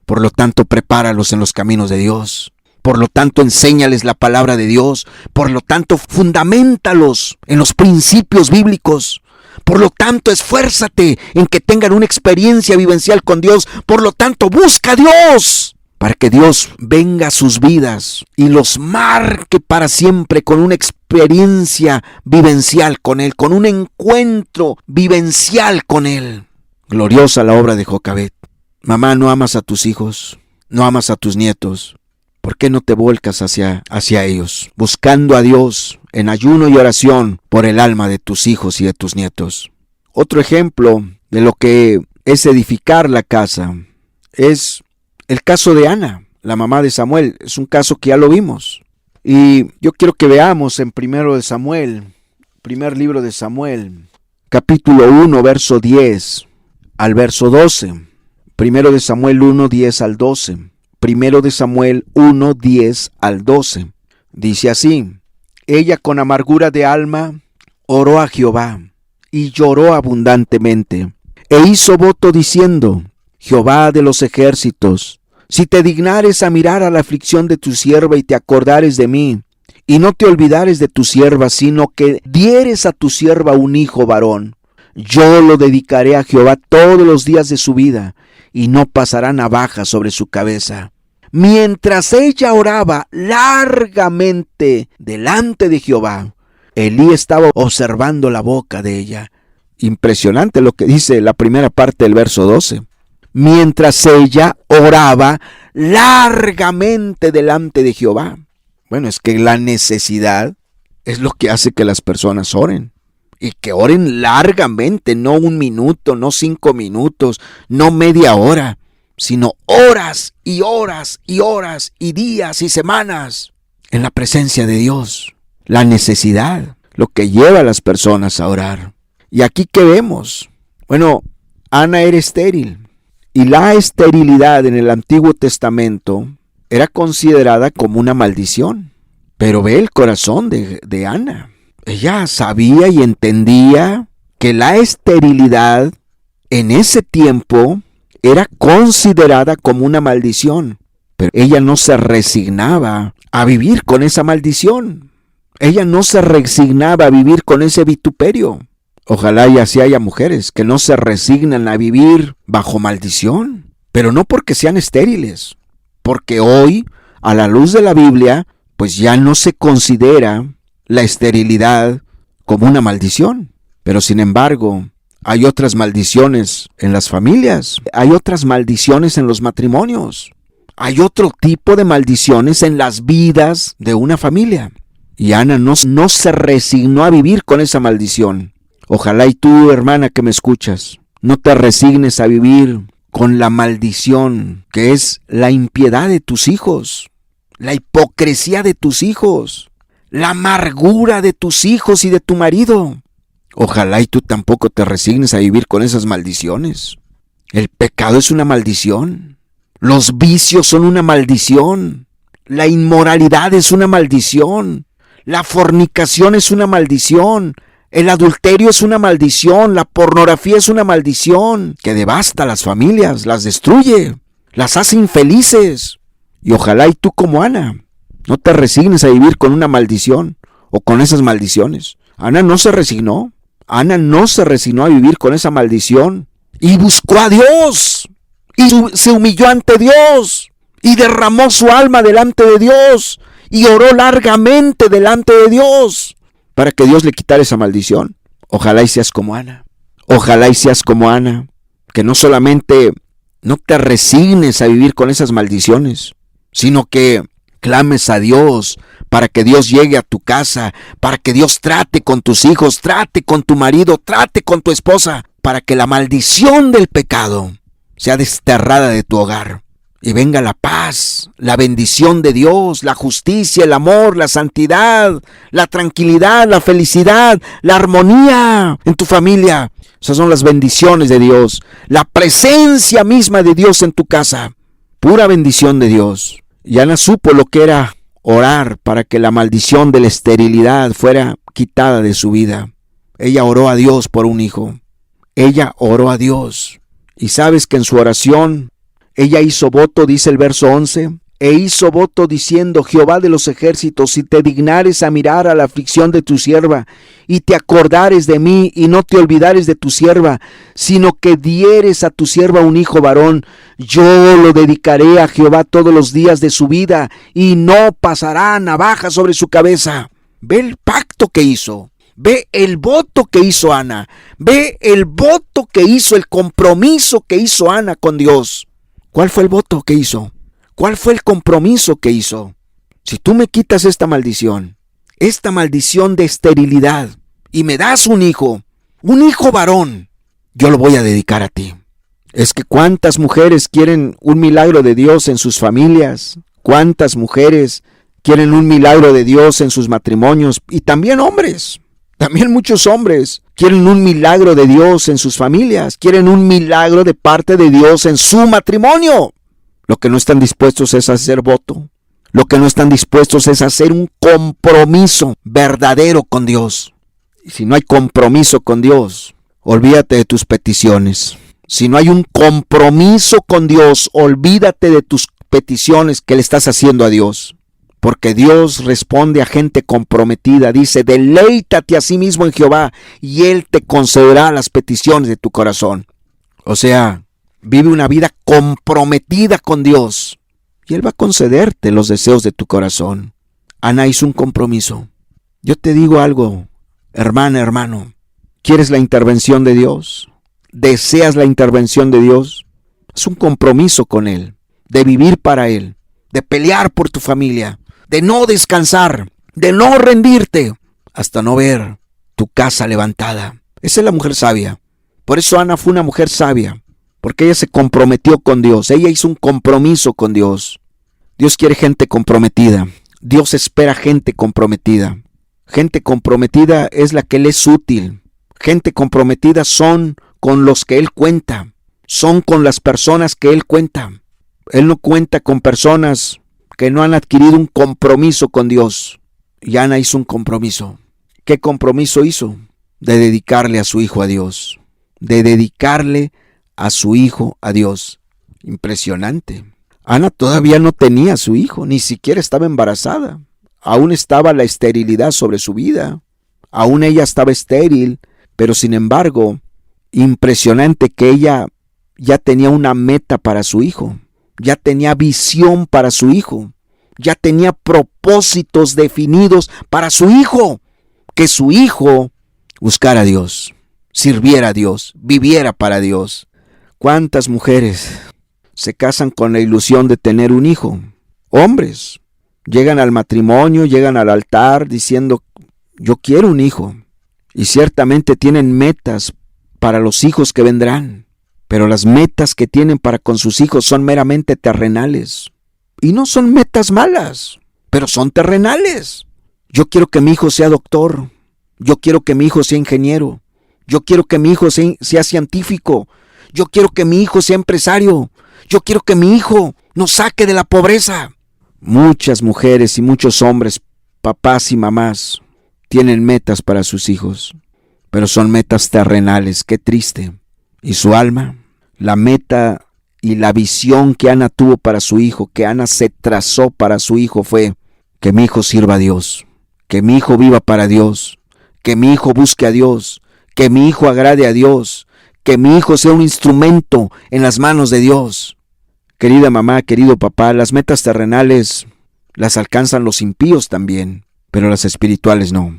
Por lo tanto, prepáralos en los caminos de Dios. Por lo tanto, enséñales la palabra de Dios. Por lo tanto, fundamentalos en los principios bíblicos. Por lo tanto, esfuérzate en que tengan una experiencia vivencial con Dios. Por lo tanto, busca a Dios para que Dios venga a sus vidas y los marque para siempre con una experiencia vivencial con Él, con un encuentro vivencial con Él. Gloriosa la obra de Jocabed. Mamá, no amas a tus hijos, no amas a tus nietos. ¿Por qué no te vuelcas hacia ellos, buscando a Dios en ayuno y oración por el alma de tus hijos y de tus nietos? Otro ejemplo de lo que es edificar la casa es el caso de Ana, la mamá de Samuel. Es un caso que ya lo vimos. Y yo quiero que veamos en primer libro de Samuel, capítulo 1, verso 10 al verso 12. Primero de Samuel 1, 10 al 12. Primero de Samuel 1, 10 al 12. Dice así: ella con amargura de alma oró a Jehová y lloró abundantemente, e hizo voto diciendo: Jehová de los ejércitos, si te dignares a mirar a la aflicción de tu sierva y te acordares de mí, y no te olvidares de tu sierva, sino que dieres a tu sierva un hijo varón, yo lo dedicaré a Jehová todos los días de su vida, y no pasará navaja sobre su cabeza. Mientras ella oraba largamente delante de Jehová, Elí estaba observando la boca de ella. Impresionante lo que dice la primera parte del verso 12. Mientras ella oraba largamente delante de Jehová. Bueno, es que la necesidad es lo que hace que las personas oren. Y que oren largamente, no 1 minuto, no 5 minutos, no media hora, sino horas y horas y horas y días y semanas en la presencia de Dios. La necesidad, lo que lleva a las personas a orar. Y aquí, ¿qué vemos? Bueno, Ana era estéril. Y la esterilidad en el Antiguo Testamento era considerada como una maldición. Pero ve el corazón de Ana. Ella sabía y entendía que la esterilidad en ese tiempo era considerada como una maldición. Pero ella no se resignaba a vivir con esa maldición. Ella no se resignaba a vivir con ese vituperio. Ojalá y así haya mujeres que no se resignan a vivir bajo maldición, pero no porque sean estériles, porque hoy, a la luz de la Biblia, pues ya no se considera la esterilidad como una maldición. Pero sin embargo, hay otras maldiciones en las familias, hay otras maldiciones en los matrimonios, hay otro tipo de maldiciones en las vidas de una familia. Y Ana no se resignó a vivir con esa maldición. Ojalá y tú, hermana que me escuchas, no te resignes a vivir con la maldición que es la impiedad de tus hijos, la hipocresía de tus hijos, la amargura de tus hijos y de tu marido. Ojalá y tú tampoco te resignes a vivir con esas maldiciones. El pecado es una maldición. Los vicios son una maldición. La inmoralidad es una maldición. La fornicación es una maldición. El adulterio es una maldición. La pornografía es una maldición que devasta las familias, las destruye, las hace infelices. Y ojalá y tú, como Ana, no te resignes a vivir con una maldición o con esas maldiciones. Ana no se resignó. Ana no se resignó a vivir con esa maldición y buscó a Dios y se humilló ante Dios y derramó su alma delante de Dios y oró largamente delante de Dios para que Dios le quitara esa maldición. Ojalá y seas como Ana. Ojalá y seas como Ana, que no solamente no te resignes a vivir con esas maldiciones, sino que clames a Dios para que Dios llegue a tu casa, para que Dios trate con tus hijos, trate con tu marido, trate con tu esposa, para que la maldición del pecado sea desterrada de tu hogar y venga la paz, la bendición de Dios, la justicia, el amor, la santidad, la tranquilidad, la felicidad, la armonía en tu familia. Esas son las bendiciones de Dios, la presencia misma de Dios en tu casa, pura bendición de Dios. Y Ana supo lo que era orar para que la maldición de la esterilidad fuera quitada de su vida. Ella oró a Dios por un hijo. Ella oró a Dios. Y sabes que en su oración, ella hizo voto, dice el verso 11, e hizo voto diciendo: Jehová de los ejércitos, si te dignares a mirar a la aflicción de tu sierva, y te acordares de mí, y no te olvidares de tu sierva, sino que dieres a tu sierva un hijo varón, yo lo dedicaré a Jehová todos los días de su vida, y no pasará navaja sobre su cabeza. Ve el pacto que hizo. Ve el voto que hizo Ana. Ve el voto que hizo, el compromiso que hizo Ana con Dios. ¿Cuál fue el voto que hizo? ¿Cuál fue el compromiso que hizo? Si tú me quitas esta maldición de esterilidad, y me das un hijo varón, yo lo voy a dedicar a ti. Es que cuántas mujeres quieren un milagro de Dios en sus familias, cuántas mujeres quieren un milagro de Dios en sus matrimonios, y también hombres. También muchos hombres quieren un milagro de Dios en sus familias, quieren un milagro de parte de Dios en su matrimonio. Lo que no están dispuestos es a hacer voto. Lo que no están dispuestos es a hacer un compromiso verdadero con Dios. Y si no hay compromiso con Dios, olvídate de tus peticiones. Si no hay un compromiso con Dios, olvídate de tus peticiones que le estás haciendo a Dios. Porque Dios responde a gente comprometida. Dice: deleítate a sí mismo en Jehová y Él te concederá las peticiones de tu corazón. O sea, vive una vida comprometida con Dios y Él va a concederte los deseos de tu corazón. Ana hizo un compromiso. Yo te digo algo, hermana, hermano. ¿Quieres la intervención de Dios? ¿Deseas la intervención de Dios? Es un compromiso con Él, de vivir para Él, de pelear por tu familia, de no descansar, de no rendirte, hasta no ver tu casa levantada. Esa es la mujer sabia. Por eso Ana fue una mujer sabia, porque ella se comprometió con Dios. Ella hizo un compromiso con Dios. Dios quiere gente comprometida. Dios espera gente comprometida. Gente comprometida es la que le es útil. Gente comprometida son con los que Él cuenta. Son con las personas que Él cuenta. Él no cuenta con personas que no han adquirido un compromiso con Dios. Y Ana hizo un compromiso. ¿Qué compromiso hizo? De dedicarle a su hijo a Dios. De dedicarle a su hijo a Dios. Impresionante. Ana todavía no tenía a su hijo, ni siquiera estaba embarazada. Aún estaba la esterilidad sobre su vida. Aún ella estaba estéril, pero sin embargo, impresionante que ella ya tenía una meta para su hijo. Ya tenía visión para su hijo. Ya tenía propósitos definidos para su hijo. Que su hijo buscara a Dios, sirviera a Dios, viviera para Dios. ¿Cuántas mujeres se casan con la ilusión de tener un hijo? Hombres llegan al matrimonio, llegan al altar diciendo: yo quiero un hijo. Y ciertamente tienen metas para los hijos que vendrán. Pero las metas que tienen para con sus hijos son meramente terrenales. Y no son metas malas, pero son terrenales. Yo quiero que mi hijo sea doctor. Yo quiero que mi hijo sea ingeniero. Yo quiero que mi hijo sea científico. Yo quiero que mi hijo sea empresario. Yo quiero que mi hijo nos saque de la pobreza. Muchas mujeres y muchos hombres, papás y mamás, tienen metas para sus hijos, pero son metas terrenales. Qué triste. Y su alma, la meta y la visión que Ana tuvo para su hijo, que Ana se trazó para su hijo, fue: que mi hijo sirva a Dios, que mi hijo viva para Dios, que mi hijo busque a Dios, que mi hijo agrade a Dios, que mi hijo sea un instrumento en las manos de Dios. Querida mamá, querido papá, las metas terrenales las alcanzan los impíos también, pero las espirituales no.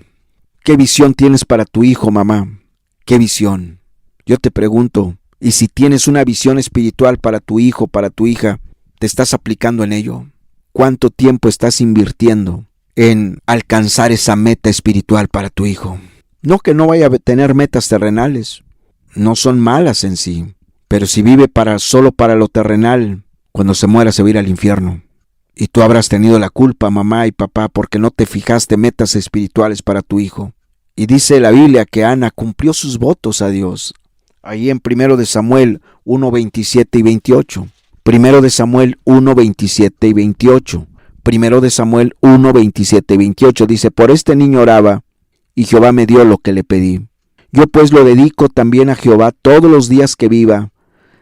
¿Qué visión tienes para tu hijo, mamá? ¿Qué visión? Yo te pregunto, ¿y si tienes una visión espiritual para tu hijo, para tu hija, te estás aplicando en ello? ¿Cuánto tiempo estás invirtiendo en alcanzar esa meta espiritual para tu hijo? No que no vaya a tener metas terrenales, no son malas en sí, pero si vive solo para lo terrenal, cuando se muera se va a ir al infierno. Y tú habrás tenido la culpa, mamá y papá, porque no te fijaste metas espirituales para tu hijo. Y dice la Biblia que Ana cumplió sus votos a Dios. Ahí en 1 de Samuel 1, 27 y 28. 1 de Samuel 1, 27 y 28. 1 de Samuel 1, 27 y 28 dice: por este niño oraba, y Jehová me dio lo que le pedí. Yo pues lo dedico también a Jehová todos los días que viva.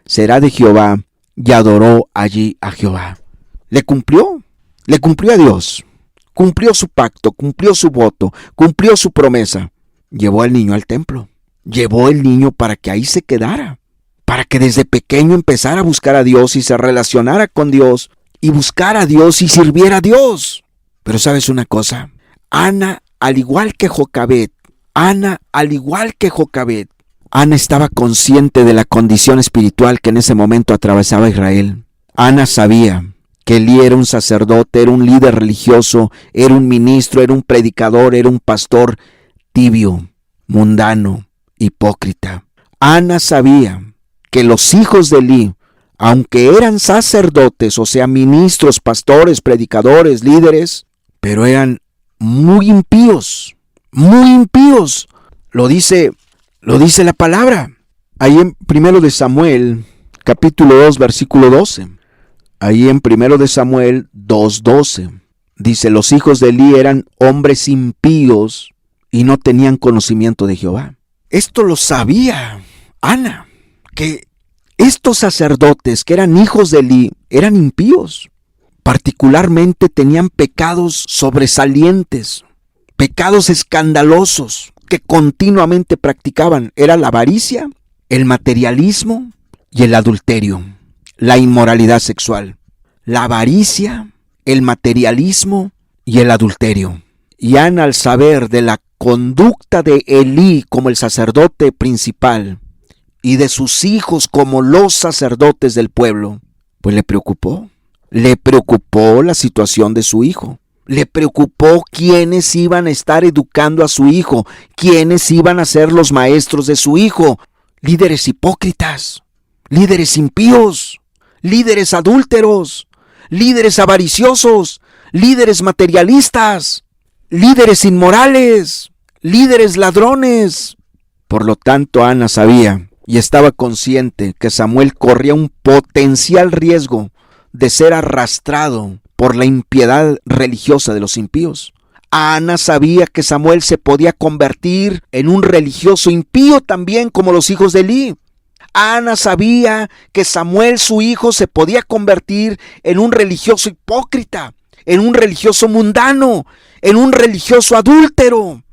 Será de Jehová, y adoró allí a Jehová. Le cumplió a Dios. Cumplió su pacto, cumplió su voto, cumplió su promesa. Llevó al niño al templo. Llevó el niño para que ahí se quedara. Para que desde pequeño empezara a buscar a Dios y se relacionara con Dios. Y buscara a Dios y sirviera a Dios. Pero ¿sabes una cosa? Ana, al igual que Jocabed, Ana estaba consciente de la condición espiritual que en ese momento atravesaba Israel. Ana sabía que Elí era un sacerdote, era un líder religioso, era un ministro, era un predicador, era un pastor tibio, mundano, hipócrita. Ana sabía que los hijos de Elí, aunque eran sacerdotes, o sea, ministros, pastores, predicadores, líderes, pero eran muy impíos, muy impíos. Lo dice la palabra. Ahí en 1 de Samuel, capítulo 2, versículo 12. Ahí en 1 de Samuel 2:12 dice: los hijos de Elí eran hombres impíos y no tenían conocimiento de Jehová. Esto lo sabía Ana, que estos sacerdotes que eran hijos de Elí eran impíos. Particularmente tenían pecados sobresalientes, pecados escandalosos que continuamente practicaban. Era la avaricia, el materialismo y el adulterio. La inmoralidad sexual, la avaricia, el materialismo y el adulterio. Y Ana, al saber de la conducta de Elí como el sacerdote principal y de sus hijos como los sacerdotes del pueblo, pues le preocupó. Le preocupó la situación de su hijo. Le preocupó quiénes iban a estar educando a su hijo, quiénes iban a ser los maestros de su hijo. Líderes hipócritas, líderes impíos, líderes adúlteros, líderes avariciosos, líderes materialistas, líderes inmorales, líderes ladrones. Por lo tanto, Ana sabía y estaba consciente que Samuel corría un potencial riesgo de ser arrastrado por la impiedad religiosa de los impíos. Ana sabía que Samuel se podía convertir en un religioso impío también como los hijos de Elí. Ana sabía que Samuel, su hijo, se podía convertir en un religioso hipócrita, en un religioso mundano, en un religioso adúltero.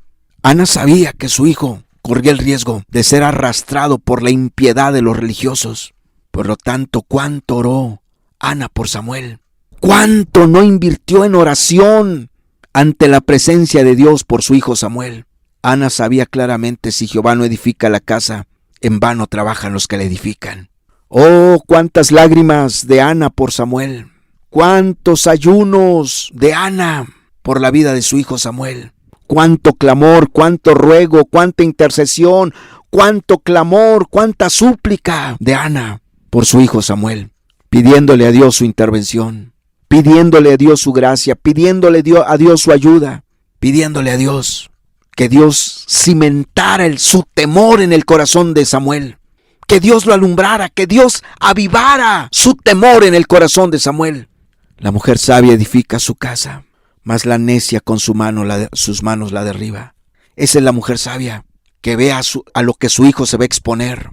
Ana sabía que su hijo corría el riesgo de ser arrastrado por la impiedad de los religiosos. Por lo tanto, ¿cuánto oró Ana por Samuel? ¿Cuánto no invirtió en oración ante la presencia de Dios por su hijo Samuel? Ana sabía claramente: si Jehová no edifica la casa, en vano trabajan los que la edifican. Oh, cuántas lágrimas de Ana por Samuel. Cuántos ayunos de Ana por la vida de su hijo Samuel. Cuánto clamor, cuánto ruego, cuánta intercesión, cuánto clamor, cuánta súplica de Ana por su hijo Samuel, pidiéndole a Dios su intervención, pidiéndole a Dios su gracia, pidiéndole a Dios su ayuda, pidiéndole a Dios que Dios cimentara su temor en el corazón de Samuel, que Dios lo alumbrara, que Dios avivara su temor en el corazón de Samuel. La mujer sabia edifica su casa, mas la necia con sus manos la derriba. Esa es la mujer sabia, que ve a lo que su hijo se va a exponer,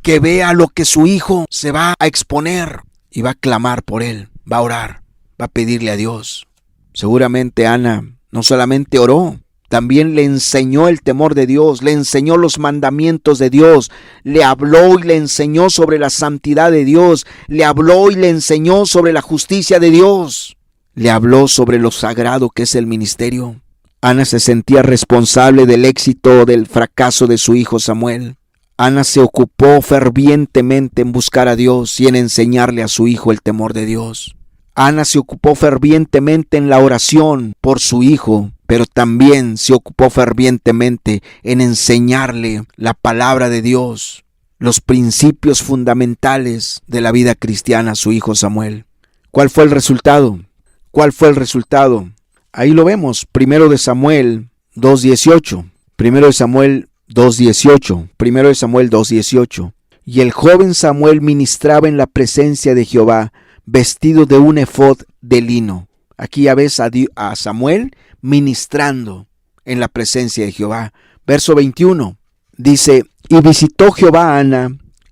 que ve a lo que su hijo se va a exponer y va a clamar por él, va a orar, va a pedirle a Dios. Seguramente Ana no solamente oró, También le enseñó el temor de Dios, le enseñó los mandamientos de Dios, le habló y le enseñó sobre la santidad de Dios, le habló y le enseñó sobre la justicia de Dios, le habló sobre lo sagrado que es el ministerio. Ana se sentía responsable del éxito o del fracaso de su hijo Samuel. Ana se ocupó fervientemente en buscar a Dios y en enseñarle a su hijo el temor de Dios. Ana se ocupó fervientemente en la oración por su hijo, pero también se ocupó fervientemente en enseñarle la palabra de Dios, los principios fundamentales de la vida cristiana a su hijo Samuel. ¿Cuál fue el resultado? ¿Cuál fue el resultado? Ahí lo vemos, 1 de Samuel 2:18, 1 de Samuel 2:18, 1 de Samuel 2:18. Y el joven Samuel ministraba en la presencia de Jehová, vestido de un efod de lino. Aquí ya ves a Samuel ministrando en la presencia de Jehová. Verso 21, dice, y visitó Jehová a Ana,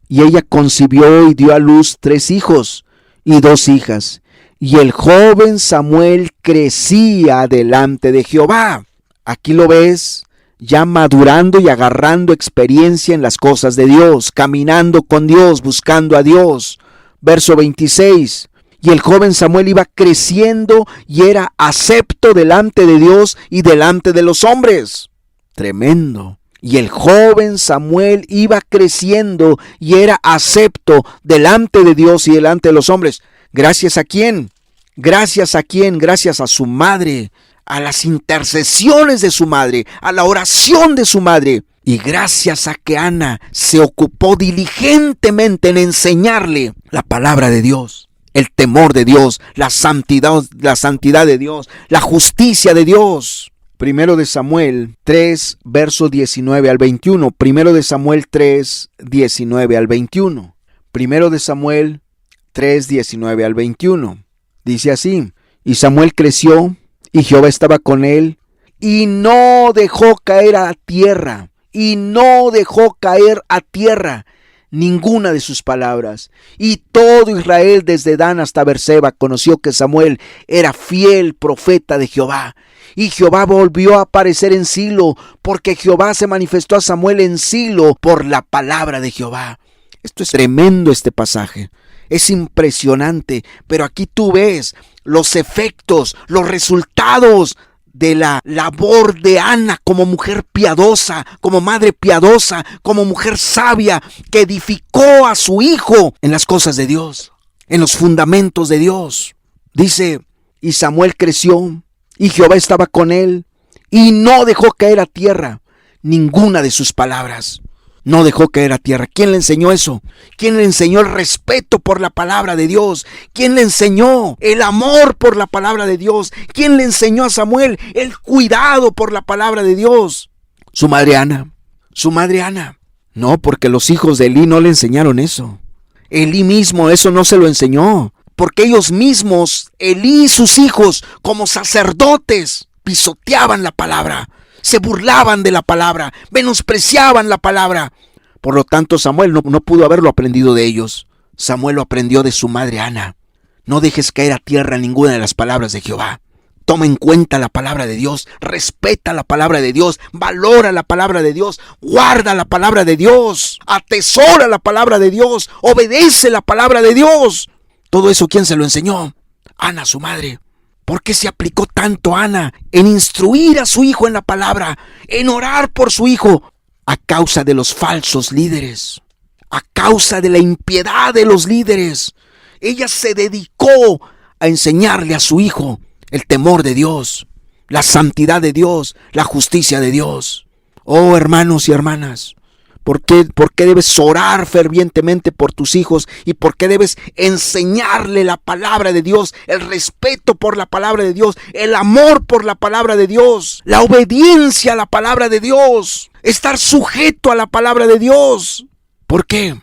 y ella concibió y dio a luz 3 hijos y 2 hijas. Y el joven Samuel crecía delante de Jehová. Aquí lo ves, ya madurando y agarrando experiencia en las cosas de Dios, caminando con Dios, buscando a Dios. Verso 26, y el joven Samuel iba creciendo y era acepto delante de Dios y delante de los hombres. Tremendo. Y el joven Samuel iba creciendo y era acepto delante de Dios y delante de los hombres. ¿Gracias a quién? ¿Gracias a quién? Gracias a su madre, a las intercesiones de su madre, a la oración de su madre. Y gracias a que Ana se ocupó diligentemente en enseñarle la palabra de Dios, el temor de Dios, la santidad de Dios, la justicia de Dios. 1 de Samuel 3, verso 19 al 21. 1 de Samuel 3, 19 al 21. 1 de Samuel 3, 19 al 21. Dice así, y Samuel creció, y Jehová estaba con él, y no dejó caer a tierra, ninguna de sus palabras. Y todo Israel desde Dan hasta Beerseba conoció que Samuel era fiel profeta de Jehová. Y Jehová volvió a aparecer en Silo, porque Jehová se manifestó a Samuel en Silo por la palabra de Jehová. Esto es tremendo, este pasaje. Es impresionante, pero aquí tú ves los efectos, los resultados de la labor de Ana como mujer piadosa, como madre piadosa, como mujer sabia, que edificó a su hijo en las cosas de Dios, en los fundamentos de Dios. Dice, y Samuel creció, y Jehová estaba con él, y no dejó caer a tierra ninguna de sus palabras. No dejó caer a tierra. ¿Quién le enseñó eso? ¿Quién le enseñó el respeto por la palabra de Dios? ¿Quién le enseñó el amor por la palabra de Dios? ¿Quién le enseñó a Samuel el cuidado por la palabra de Dios? Su madre Ana. Su madre Ana. No, porque los hijos de Elí no le enseñaron eso. Elí mismo eso no se lo enseñó. Porque ellos mismos, Elí y sus hijos, como sacerdotes, pisoteaban la palabra. Se burlaban de la palabra, menospreciaban la palabra. Por lo tanto, Samuel no pudo haberlo aprendido de ellos. Samuel lo aprendió de su madre Ana. No dejes caer a tierra ninguna de las palabras de Jehová. Toma en cuenta la palabra de Dios, respeta la palabra de Dios, valora la palabra de Dios, guarda la palabra de Dios, atesora la palabra de Dios, obedece la palabra de Dios. Todo eso, ¿quién se lo enseñó? Ana, su madre. ¿Por qué se aplicó tanto Ana en instruir a su hijo en la palabra, en orar por su hijo? A causa de los falsos líderes, a causa de la impiedad de los líderes. Ella se dedicó a enseñarle a su hijo el temor de Dios, la santidad de Dios, la justicia de Dios. Oh, hermanos y hermanas, ¿por qué debes orar fervientemente por tus hijos? ¿Y por qué debes enseñarle la palabra de Dios? El respeto por la palabra de Dios, el amor por la palabra de Dios, la obediencia a la palabra de Dios, estar sujeto a la palabra de Dios. ¿Por qué?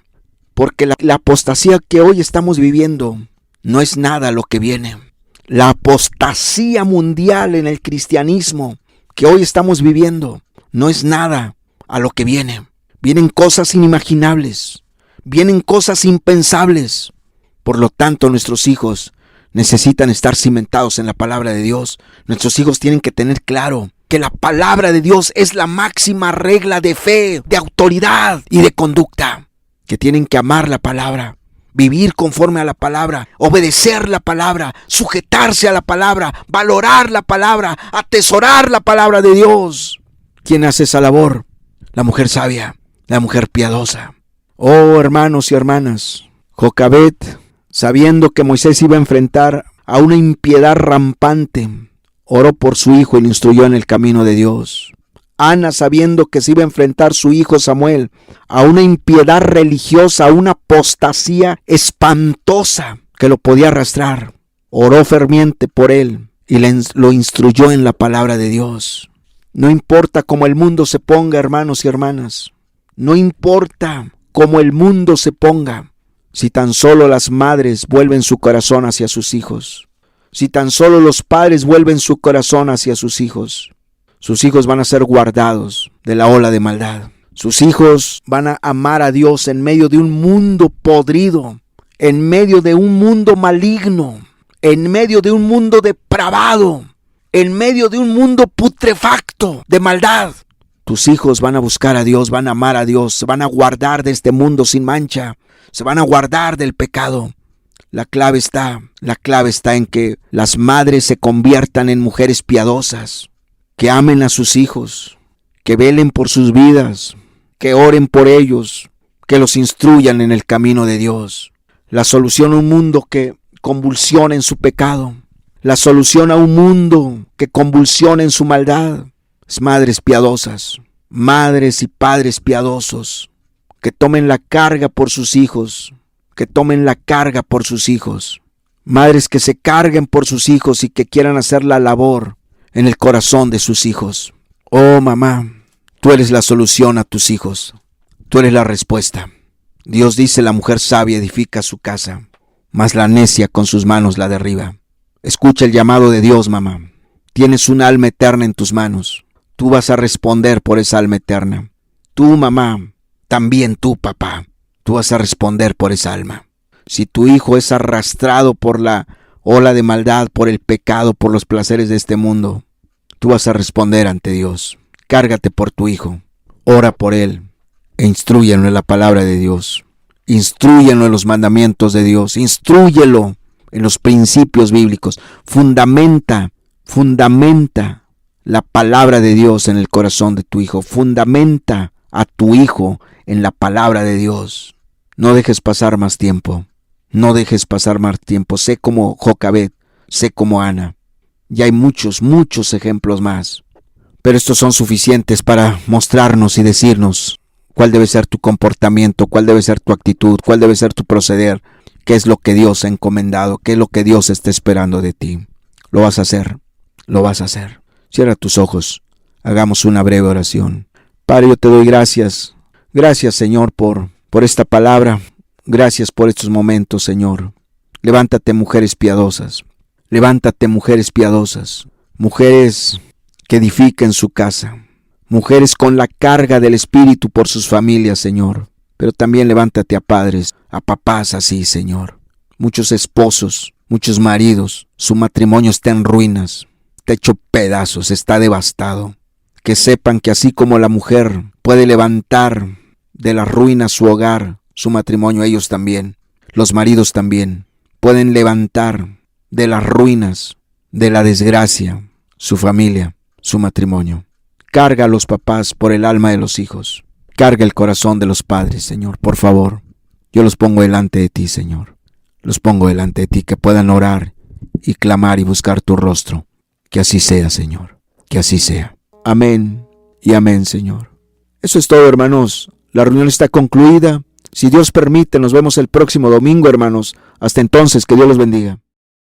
Porque la apostasía que hoy estamos viviendo no es nada lo que viene. La apostasía mundial en el cristianismo que hoy estamos viviendo no es nada a lo que viene. Vienen cosas inimaginables, vienen cosas impensables. Por lo tanto, nuestros hijos necesitan estar cimentados en la palabra de Dios. Nuestros hijos tienen que tener claro que la palabra de Dios es la máxima regla de fe, de autoridad y de conducta. Que tienen que amar la palabra, vivir conforme a la palabra, obedecer la palabra, sujetarse a la palabra, valorar la palabra, atesorar la palabra de Dios. ¿Quién hace esa labor? La mujer sabia, la mujer piadosa. Oh, hermanos y hermanas, Jocabed, sabiendo que Moisés iba a enfrentar a una impiedad rampante, oró por su hijo y le instruyó en el camino de Dios. Ana, sabiendo que se iba a enfrentar su hijo Samuel a una impiedad religiosa, a una apostasía espantosa que lo podía arrastrar, oró ferviente por él y lo instruyó en la palabra de Dios. No importa cómo el mundo se ponga, hermanos y hermanas, no importa cómo el mundo se ponga, si tan solo las madres vuelven su corazón hacia sus hijos, si tan solo los padres vuelven su corazón hacia sus hijos van a ser guardados de la ola de maldad. Sus hijos van a amar a Dios en medio de un mundo podrido, en medio de un mundo maligno, en medio de un mundo depravado, en medio de un mundo putrefacto de maldad. Tus hijos van a buscar a Dios, van a amar a Dios, se van a guardar de este mundo sin mancha, se van a guardar del pecado. La clave está en que las madres se conviertan en mujeres piadosas, que amen a sus hijos, que velen por sus vidas, que oren por ellos, que los instruyan en el camino de Dios. La solución a un mundo que convulsiona en su pecado, la solución a un mundo que convulsiona en su maldad, es madres piadosas, madres y padres piadosos, que tomen la carga por sus hijos, que tomen la carga por sus hijos, madres que se carguen por sus hijos y que quieran hacer la labor en el corazón de sus hijos. Oh, mamá, tú eres la solución a tus hijos. Tú eres la respuesta. Dios dice: la mujer sabia edifica su casa, mas la necia con sus manos la derriba. Escucha el llamado de Dios, mamá. Tienes un alma eterna en tus manos. Tú vas a responder por esa alma eterna. Tú, mamá, también tú, papá, tú vas a responder por esa alma. Si tu hijo es arrastrado por la ola de maldad, por el pecado, por los placeres de este mundo, tú vas a responder ante Dios. Cárgate por tu hijo, ora por él e instrúyelo en la palabra de Dios. Instrúyelo en los mandamientos de Dios, instrúyelo en los principios bíblicos. Fundamenta la palabra de Dios en el corazón de tu hijo. Fundamenta a tu hijo en la palabra de Dios. No dejes pasar más tiempo. No dejes pasar más tiempo. Sé como Jocabed, sé como Ana. Y hay muchos ejemplos más. Pero estos son suficientes para mostrarnos y decirnos cuál debe ser tu comportamiento, cuál debe ser tu actitud, cuál debe ser tu proceder, qué es lo que Dios ha encomendado, qué es lo que Dios está esperando de ti. Lo vas a hacer, lo vas a hacer. Cierra tus ojos, hagamos una breve oración. Padre, yo te doy gracias. Gracias, Señor, por esta palabra. Gracias por estos momentos, Señor. Levántate, mujeres piadosas. Levántate, mujeres piadosas. Mujeres que edifiquen su casa. Mujeres con la carga del Espíritu por sus familias, Señor. Pero también levántate a padres, a papás así, Señor. Muchos esposos, muchos maridos, su matrimonio está en ruinas, está hecho pedazos, está devastado. Que sepan que así como la mujer puede levantar de las ruinas su hogar, su matrimonio, ellos también, los maridos también, pueden levantar de las ruinas, de la desgracia, su familia, su matrimonio. Carga a los papás por el alma de los hijos. Carga el corazón de los padres, Señor, por favor. Yo los pongo delante de ti, Señor. Los pongo delante de ti, que puedan orar y clamar y buscar tu rostro. Que así sea, Señor, que así sea. Amén y amén, Señor. Eso es todo, hermanos. La reunión está concluida. Si Dios permite, nos vemos el próximo domingo, hermanos. Hasta entonces, que Dios los bendiga.